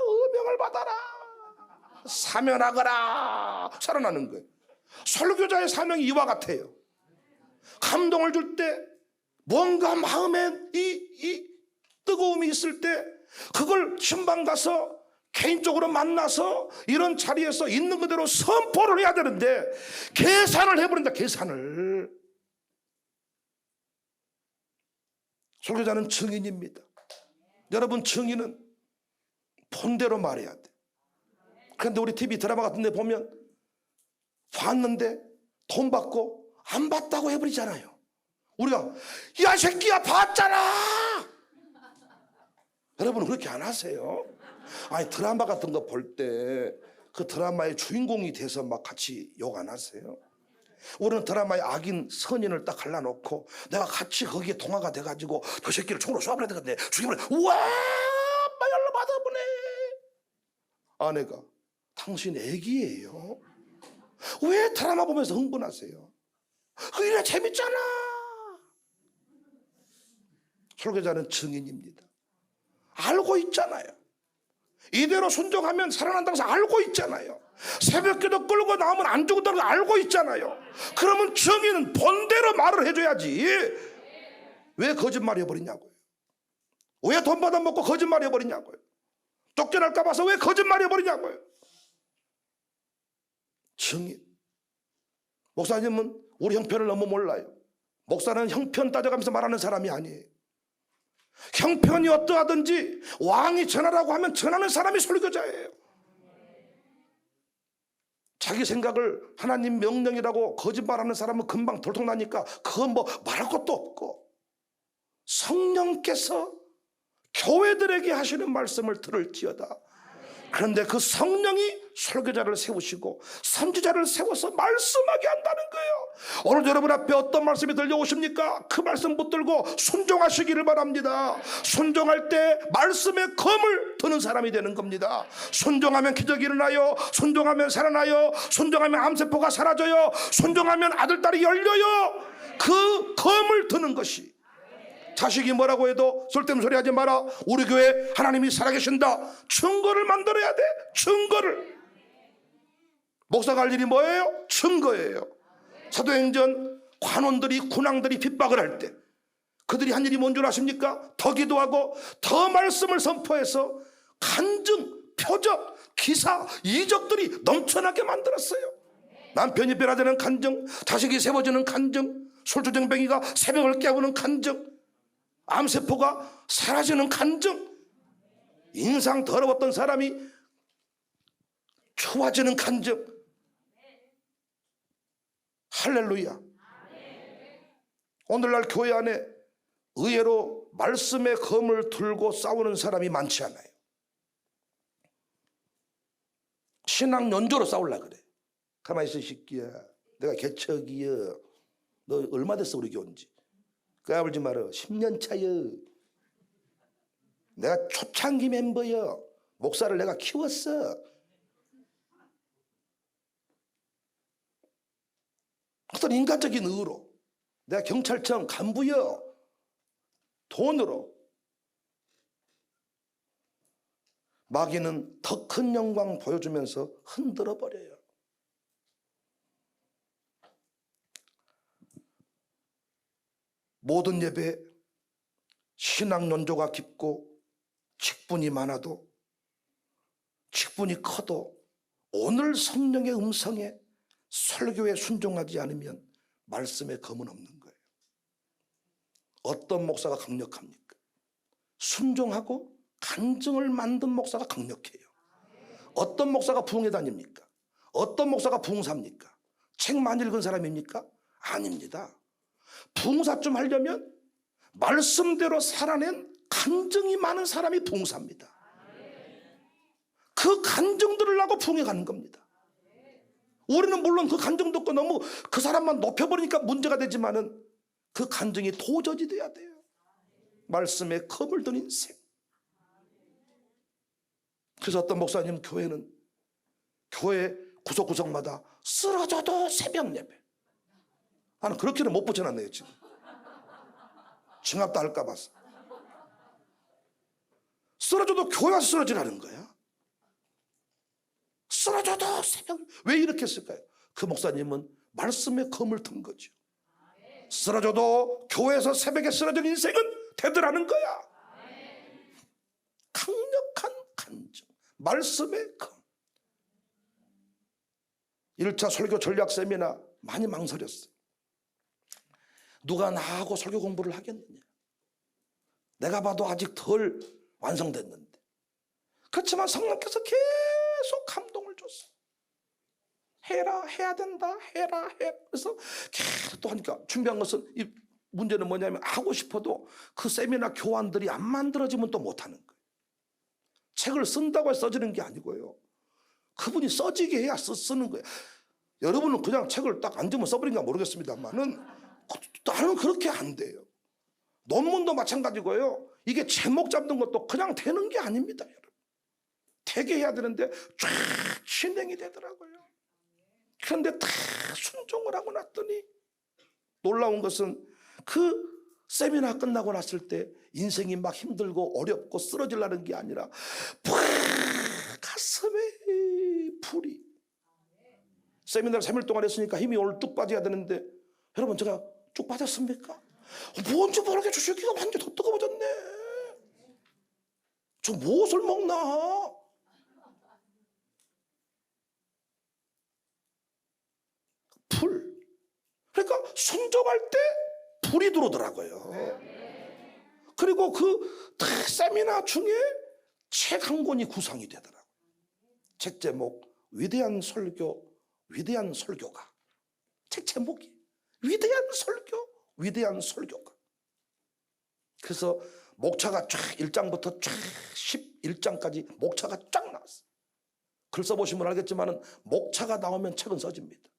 음명을 받아라, 사면하거라. 살아나는 거예요. 설교자의 사명이 이와 같아요. 감동을 줄 때, 뭔가 마음에 이 뜨거움이 있을 때 그걸 신방 가서 개인적으로 만나서 이런 자리에서 있는 그대로 선포를 해야 되는데 계산을 해버린다. 계산을. 설교자는 증인입니다. 여러분, 증인은 본대로 말해야 돼. 그런데 우리 TV 드라마 같은 데 보면 봤는데 돈 받고 안 봤다고 해버리잖아요. 우리가 야 새끼야 봤잖아. 여러분은 그렇게 안 하세요? 아니, 드라마 같은 거 볼 때 그 드라마의 주인공이 돼서 막 같이 욕 안 하세요? 우리는 드라마의 악인 선인을 딱 갈라놓고 내가 같이 거기에 동화가 돼가지고 저 새끼를 총으로 쏴버려야 되겠네, 죽여버려. 우와, 빨리 받아보네. 아내가 당신 애기예요. 왜 드라마 보면서 흥분하세요? 그 일이 재밌잖아. 설교자는 증인입니다. 알고 있잖아요. 이대로 순종하면 살아난다고 해서 알고 있잖아요. 새벽기도 끌고 나오면 안 죽는다고 알고 있잖아요. 그러면 증인은 본대로 말을 해줘야지. 왜 거짓말 해버리냐고요. 왜 돈 받아먹고 거짓말 해버리냐고요. 쫓겨날까 봐서 왜 거짓말 해버리냐고요. 증인. 목사님은 우리 형편을 너무 몰라요. 목사는 형편 따져가면서 말하는 사람이 아니에요. 형편이 어떠하든지 왕이 전하라고 하면 전하는 사람이 설교자예요. 자기 생각을 하나님 명령이라고 거짓말하는 사람은 금방 돌통나니까 그건 뭐 말할 것도 없고, 성령께서 교회들에게 하시는 말씀을 들을지어다. 그런데 그 성령이 설교자를 세우시고 선지자를 세워서 말씀하게 한다는 거예요. 오늘 여러분 앞에 어떤 말씀이 들려오십니까? 그 말씀 붙들고 순종하시기를 바랍니다. 순종할 때 말씀의 검을 드는 사람이 되는 겁니다. 순종하면 기적이 일어나요. 순종하면 살아나요. 순종하면 암세포가 사라져요. 순종하면 아들딸이 열려요. 그 검을 드는 것이, 자식이 뭐라고 해도 쓸데없는 소리 하지 마라. 우리 교회 하나님이 살아계신다. 증거를 만들어야 돼. 증거를. 목사가 할 일이 뭐예요? 증거예요. 사도행전 관원들이, 군왕들이 핍박을 할 때 그들이 한 일이 뭔 줄 아십니까? 더 기도하고 더 말씀을 선포해서 간증, 표적, 기사, 이적들이 넘쳐나게 만들었어요. 남편이 변화되는 간증, 자식이 세워지는 간증, 술주정뱅이가 새벽을 깨우는 간증, 암세포가 사라지는 간증, 인상 더러웠던 사람이 좋아지는 간증. 할렐루야. 오늘날 교회 안에 의외로 말씀의 검을 들고 싸우는 사람이 많지 않아요. 신앙 연조로 싸우려고 그래. 가만히 있어 이 새끼야, 내가 개척이야. 너 얼마 됐어 우리 교회 온지? 까불지 마라. 10년 차여. 내가 초창기 멤버여. 목사를 내가 키웠어. 어떤 인간적인 의로 내가 경찰청 간부여. 돈으로. 마귀는 더 큰 영광 보여주면서 흔들어 버려요. 모든 예배 신앙 연조가 깊고 직분이 많아도, 직분이 커도 오늘 성령의 음성에 설교에 순종하지 않으면 말씀의 검은 없는 거예요. 어떤 목사가 강력합니까? 순종하고 간증을 만든 목사가 강력해요. 어떤 목사가 부흥회 다닙니까? 어떤 목사가 부흥사입니까? 책 많이 읽은 사람입니까? 아닙니다. 부흥사 좀 하려면 말씀대로 살아낸 간증이 많은 사람이 부흥사입니다. 그 간증들을 하고 부흥회 가는 겁니다. 우리는 물론 그 간증 듣고 너무 그 사람만 높여버리니까 문제가 되지만은 그 간증이 도전이 돼야 돼요. 말씀에 검을 든 인생. 그래서 어떤 목사님 교회는 교회 구석구석마다 쓰러져도 새벽 예배. 나는 그렇게는 못 붙여놨네요 지금. 증압도 할까 봐서. 쓰러져도 교회 와서 쓰러지라는 거야. 쓰러져도 새벽. 왜 이렇게 했을까요? 그 목사님은 말씀에 검을 든 거죠. 쓰러져도 교회에서 새벽에 쓰러진 인생은 되더라는 거야. 강력한 간증, 말씀의 검. 1차 설교 전략 세미나 많이 망설였어요. 누가 나하고 설교 공부를 하겠느냐. 내가 봐도 아직 덜 완성됐는데. 그렇지만 성령께서 계속 감동을 줬어요. 해라, 해야 된다, 해라, 해. 그래서 계속 또 하니까 준비한 것은, 이 문제는 뭐냐면 하고 싶어도 그 세미나 교환들이 안 만들어지면 또 못하는 거예요. 책을 쓴다고 해서 써지는 게 아니고요. 그분이 써지게 해야 쓰는 거예요. 여러분은 그냥 책을 딱 앉으면 써버린가 모르겠습니다만은 나는 그렇게 안 돼요. 논문도 마찬가지고요. 이게 제목 잡는 것도 그냥 되는 게 아닙니다, 여러분. 되게 해야 되는데 쫙 진행이 되더라고요. 그런데 다 순종을 하고 났더니 놀라운 것은 그 세미나 끝나고 났을 때 인생이 막 힘들고 어렵고 쓰러지려는 게 아니라 가슴에 불이. 세미나를 3일 동안 했으니까 힘이 오늘 뚝 빠져야 되는데 여러분 제가 쭉 빠졌습니까? 뭔지 모르게 주식기가 완전 더 뜨거워졌네. 저 무엇을 먹나? 불. 그러니까 순종할 때 불이 들어오더라고요. 그리고 그 세미나 중에 책 한 권이 구성이 되더라고요. 책 제목 위대한 설교, 위대한 설교가. 책 제목이 위대한 설교, 위대한 설교가. 그래서 목차가 쫙 1장부터 쫙 11장까지 목차가 쫙 나왔어요. 글 써보시면 알겠지만 목차가 나오면 책은 써집니다.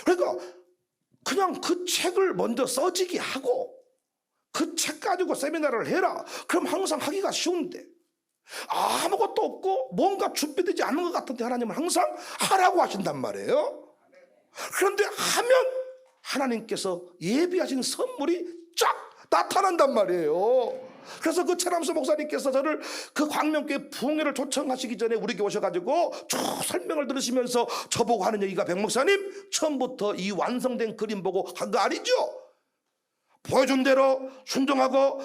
그러니까 그냥 그 책을 먼저 써지게 하고 그 책 가지고 세미나를 해라. 그럼 항상 하기가 쉬운데 아무것도 없고 뭔가 준비되지 않은 것 같은데 하나님은 항상 하라고 하신단 말이에요. 그런데 하면 하나님께서 예비하신 선물이 쫙 나타난단 말이에요. 그래서 그 최남수 목사님께서 저를 그 광명교회 부흥회를 초청하시기 전에 우리 교회 오셔가지고 쭉 설명을 들으시면서 저보고 하는 얘기가 백 목사님 처음부터 이 완성된 그림 보고 한 거 아니죠? 보여준 대로 순종하고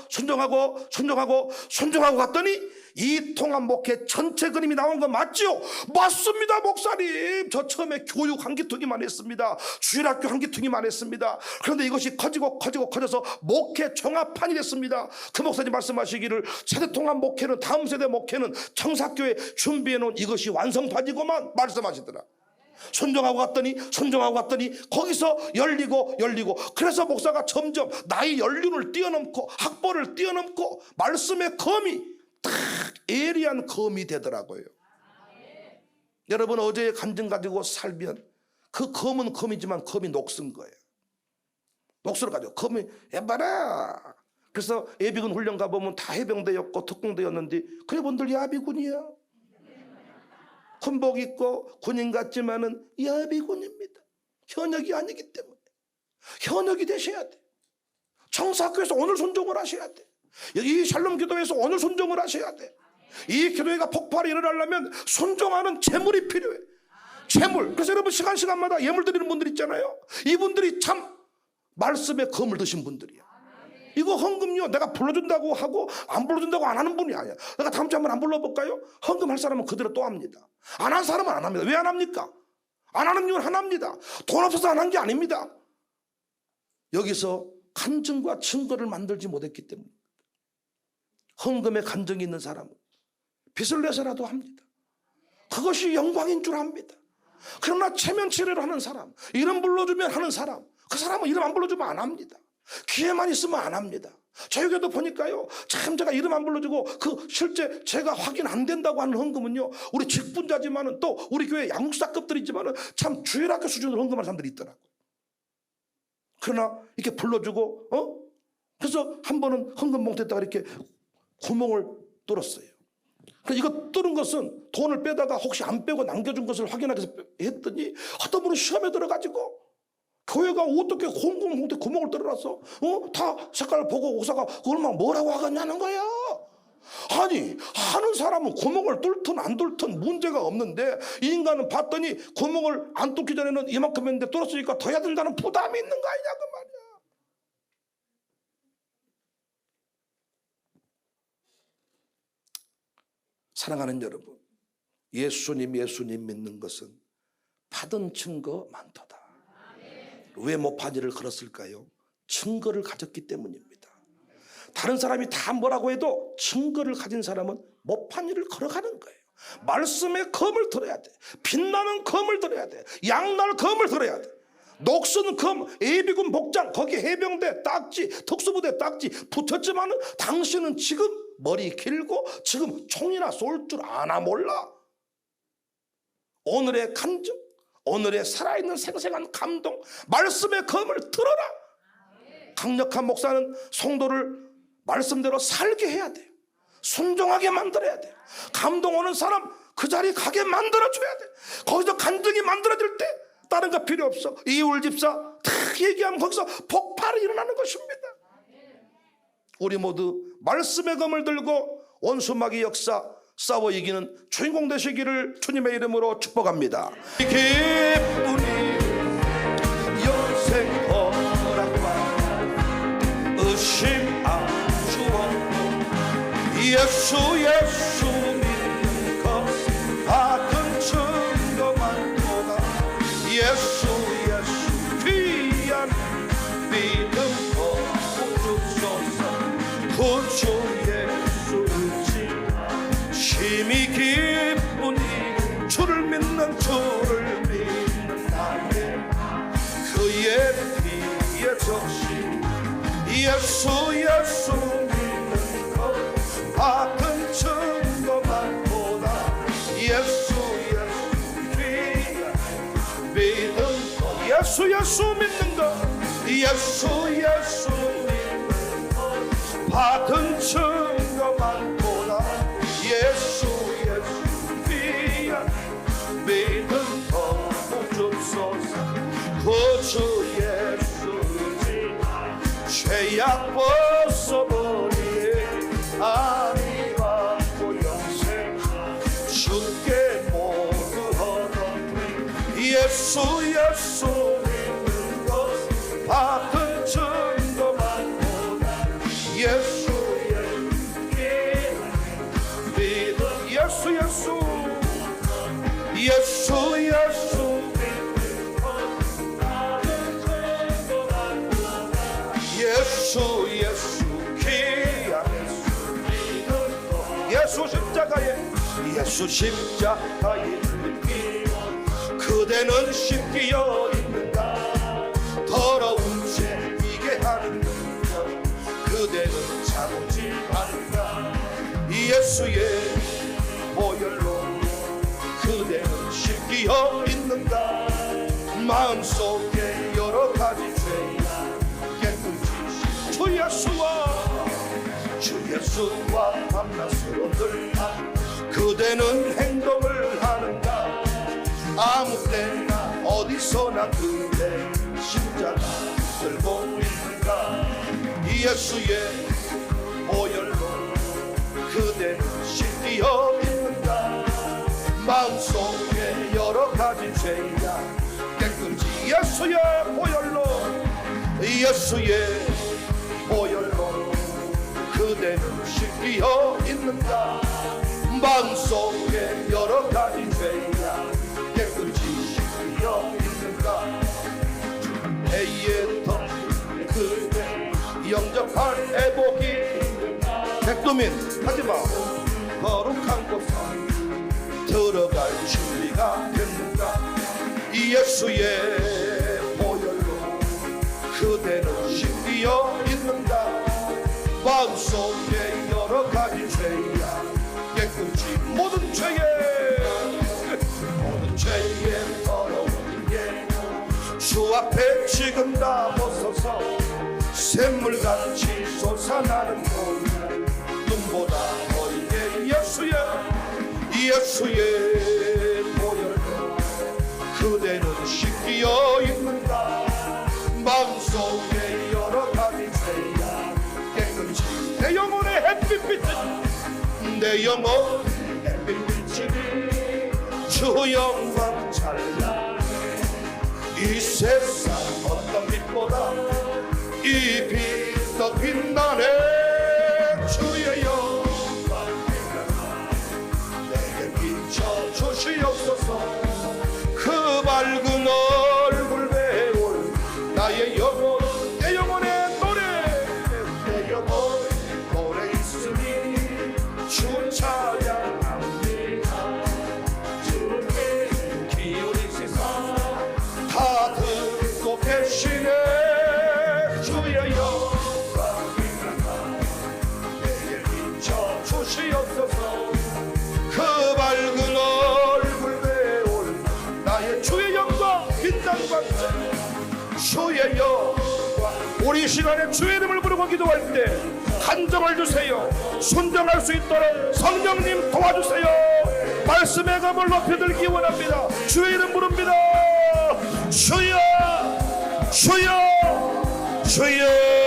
갔더니 이 통합 목회 전체 그림이 나온 거 맞죠? 맞습니다 목사님. 저 처음에 교육 한 기퉁이만 했습니다. 주일학교 한 기퉁이만 했습니다. 그런데 이것이 커져서 목회 종합판이 됐습니다. 그 목사님 말씀하시기를 세대 통합 목회는 다음 세대 목회는 청사교회 준비해 놓은 이것이 완성판이고만 말씀하시더라. 순종하고 갔더니 거기서 열리고 그래서 목사가 점점 나의 연륜을 뛰어넘고 학벌을 뛰어넘고 말씀의 검이 딱 예리한 검이 되더라고요. 여러분 어제의 간증 가지고 살면 그 검은 검이지만 검이 녹슨 거예요. 녹슬어 가지고 검이 해봐라. 그래서 예비군 훈련 가보면 다 해병대였고 특공대였는데 그래 분들 야비군이야. 군복 입고 군인 같지만은 예비군입니다. 현역이 아니기 때문에 현역이 되셔야 돼. 청사학교에서 오늘 순종을 하셔야 돼. 이 샬롬 기도회에서 오늘 순종을 하셔야 돼. 이 기도회가 폭발이 일어나려면 순종하는 재물이 필요해. 재물. 그래서 여러분 시간마다 예물 드리는 분들 있잖아요. 이분들이 참 말씀에 검을 드신 분들이야. 이거 헌금요 내가 불러준다고 하고 안 불러준다고 안 하는 분이 아니야. 내가 다음 주에 한번 안 불러볼까요? 헌금할 사람은 그대로 또 합니다. 안 한 사람은 안 합니다. 왜 안 합니까? 안 하는 이유는 하나입니다. 돈 없어서 안 한 게 아닙니다. 여기서 간증과 증거를 만들지 못했기 때문에 헌금에 간증이 있는 사람은 빚을 내서라도 합니다. 그것이 영광인 줄 압니다. 그러나 체면치레를 하는 사람, 이름 불러주면 하는 사람, 그 사람은 이름 안 불러주면 안 합니다. 기회만 있으면 안 합니다. 저에게도 보니까요 참 제가 이름 안 불러주고 그 실제 제가 확인 안 된다고 하는 헌금은요 우리 직분자지만은 또 우리 교회 양육사급들이지만은 참 주일학교 수준으로 헌금하는 사람들이 있더라고요. 그러나 이렇게 불러주고 그래서 한 번은 헌금 봉투에다가 이렇게 구멍을 뚫었어요. 이거 뚫은 것은 돈을 빼다가 혹시 안 빼고 남겨준 것을 확인하기 위해서 했더니 어떤 분은 시험에 들어가지고 교회가 어떻게 공공홍대 구멍을 뚫어놨어? 다 색깔 보고 오사가 그걸 막 뭐라고 하겠냐는 거야. 아니 하는 사람은 구멍을 뚫든 안 뚫든 문제가 없는데 이 인간은 봤더니 구멍을 안 뚫기 전에는 이만큼 했는데 뚫었으니까 더 해야 된다는 부담이 있는 거 아니냐 그 말이야. 사랑하는 여러분, 예수님 믿는 것은 받은 증거 많도다. 왜 못판이를 걸었을까요? 증거를 가졌기 때문입니다. 다른 사람이 다 뭐라고 해도 증거를 가진 사람은 못판이를 걸어가는 거예요. 말씀의 검을 들어야 돼. 빛나는 검을 들어야 돼. 양날 검을 들어야 돼. 녹슨 검, 예비군 복장, 거기 해병대 딱지, 특수부대 딱지 붙었지만은 당신은 지금 머리 길고 지금 총이나 쏠 줄 아나 몰라. 오늘의 간증, 오늘의 살아있는 생생한 감동, 말씀의 검을 들어라. 강력한 목사는 성도를 말씀대로 살게 해야 돼요. 순종하게 만들어야 돼요. 감동 오는 사람 그 자리에 가게 만들어줘야 돼. 거기서 간증이 만들어질 때 다른 거 필요 없어. 이울 집사 탁 얘기하면 거기서 폭발이 일어나는 것입니다. 우리 모두 말씀의 검을 들고 원수마귀 역사 싸워 이기는 주인공 되시기를 주님의 이름으로 축복합니다. 기쁘니 영생 허락받 의심 아주 없고 예수 믿는 것 받은 증거만 보다 예수 귀한 믿음 주소서 구주 예수 의지 심히 기쁘니 주를 믿는 나의 그의 피에 적신 예수 믿는 것 받은 증거만 보다 예수 귀한 믿음 것 예수 믿는 것 예수 믿는 것 받은 증거만 보다 예수 귀한 믿음 더 주소서 구주 예수 죄악 벗어버리니 아니 받고 영생 주께 모두 얻어 예수 믿는 것 받은 증거만 보다 예수 믿음 예수 믿는 것 받은 증거만 보다 예수 귀한 예수 십자가에 그대는 심기어 있는가 더러운 죄 이게 하는가 그대는 참지 않는가 예수의 보혈로 그대는 심기어 있는가 마음속에 여러 가지 죄 깨끗이 주 예수와 밤낮으로 늘 그대는 행동을 하는가 아무 때나 어디서나 그대 십자가 들고 있는가 예수의 보혈로 그대는 심기어 있는가 마음속에 여러 가지 죄야 깨끗이 예수의 보혈로 그대는 심기어 있는가 마음속에 여러 가지 죄야 깨끗이 심기어 있는가 애의 더 그대 영접할 애복이 백도민 하지마 거룩한 곳 들어갈 준비가 됐는가 예수의 보혈로 그대는 심기어 있는가 마음속에 여러 가지 죄야 깨끗이 모든 죄에 더러운 게 주 앞에 지금 다 벗어서 샘물같이 솟아나는 보혈 눈보다 어리게 예수의 보혈로 그대는 심기어 있는가 마음속에 여러 가지 죄야 깨끗이 내 영혼의 햇빛빛이 내 영혼의 햇빛빛이 주 영광 찬란해 이 세상 어떤 빛보다 이 빛 더 빛나네 주의 영광 내게 비춰주시옵소서 그 밝은 얼굴 배울 나의 영혼 내 영혼의 노래 있으니 주 찬양합니다 주께 기울이시사 다 듣고 계시네 주의 영광 내게 비춰주시옵소서 그 밝은 얼굴 배울 나의 주의 영광 주여, 우리 이 시간에 주의 이름을 부르고 기도할 때 간정을 주세요. 순종할 수 있도록 성령님 도와주세요. 말씀의 감을 높여들기 원합니다. 주의 이름 부릅니다. 주여, 주여, 주여.